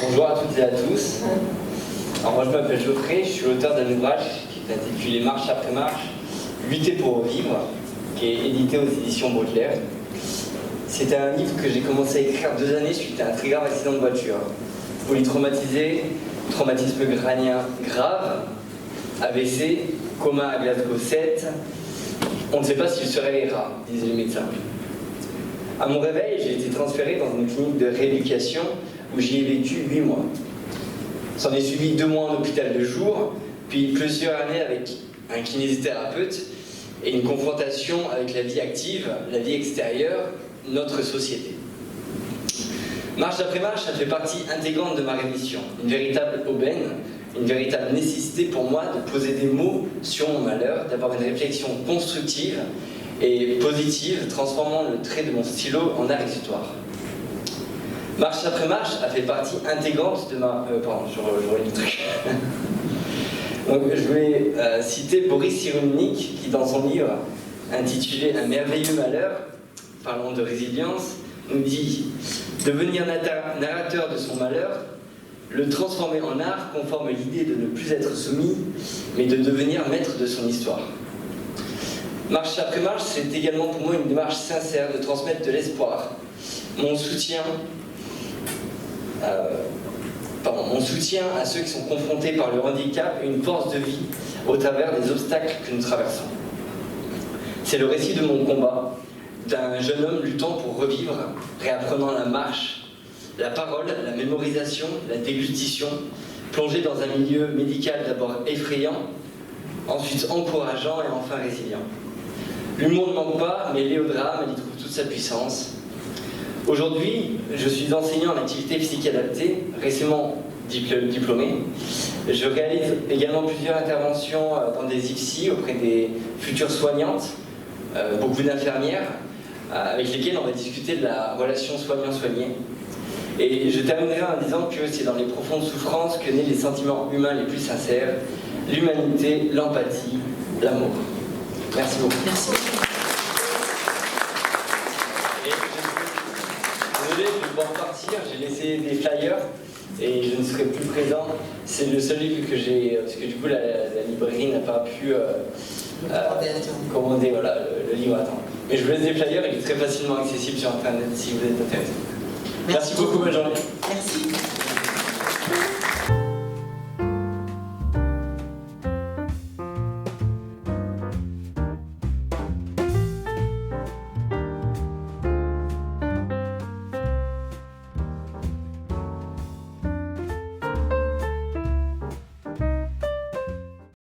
Bonjour à toutes et à tous. Alors moi je m'appelle Geoffrey, je suis l'auteur d'un ouvrage qui est intitulé Marche après marche, lutter pour vivre, qui est édité aux éditions Baudelaire. C'est un livre que j'ai commencé à écrire 2 années suite à un très grave accident de voiture. Polytraumatisé, traumatisme crânien grave, AVC, coma à Glasgow 7. On ne sait pas s'il se réveillera, disaient les médecins. À mon réveil, j'ai été transféré dans une clinique de rééducation où j'y ai vécu 8 mois. S'en est suivi 2 mois en hôpital de jour, puis plusieurs années avec un kinésithérapeute et une confrontation avec la vie active, la vie extérieure, notre société. Marche après marche, ça fait partie intégrante de ma rémission, une véritable aubaine, une véritable nécessité pour moi de poser des mots sur mon malheur, d'avoir une réflexion constructive et positive, transformant le trait de mon stylo en art exutoire. Marche après marche a fait partie intégrante de ma... pardon, je relis le truc. Donc, je vais citer Boris Cyrulnik qui, dans son livre intitulé Un merveilleux malheur, parlant de résilience, nous dit « Devenir narrateur de son malheur, le transformer en art conforme l'idée de ne plus être soumis, mais de devenir maître de son histoire. » Marche après marche, c'est également pour moi une démarche sincère de transmettre de l'espoir, mon soutien à ceux qui sont confrontés par le handicap et une force de vie au travers des obstacles que nous traversons. C'est le récit de mon combat, d'un jeune homme luttant pour revivre, réapprenant la marche, la parole, la mémorisation, la déglutition, plongé dans un milieu médical d'abord effrayant, ensuite encourageant et enfin résilient. L'humour ne manque pas, mais Léodrame, elle y trouve toute sa puissance. Aujourd'hui, je suis enseignant en activité physique adaptée, récemment diplômé. Je réalise également plusieurs interventions dans des IFSI auprès des futures soignantes, beaucoup d'infirmières, avec lesquelles on va discuter de la relation soignant-soigné. Et je terminerai en disant que c'est dans les profondes souffrances que naissent les sentiments humains les plus sincères, l'humanité, l'empathie, l'amour. Merci beaucoup. Merci. Désolé, je vais devoir partir, j'ai laissé des flyers et je ne serai plus présent. C'est le seul livre que j'ai, parce que du coup la librairie n'a pas pu commander voilà, le livre à temps. Mais je vous laisse des flyers, il est très facilement accessible sur internet si vous êtes intéressé. Merci beaucoup, bonne journée.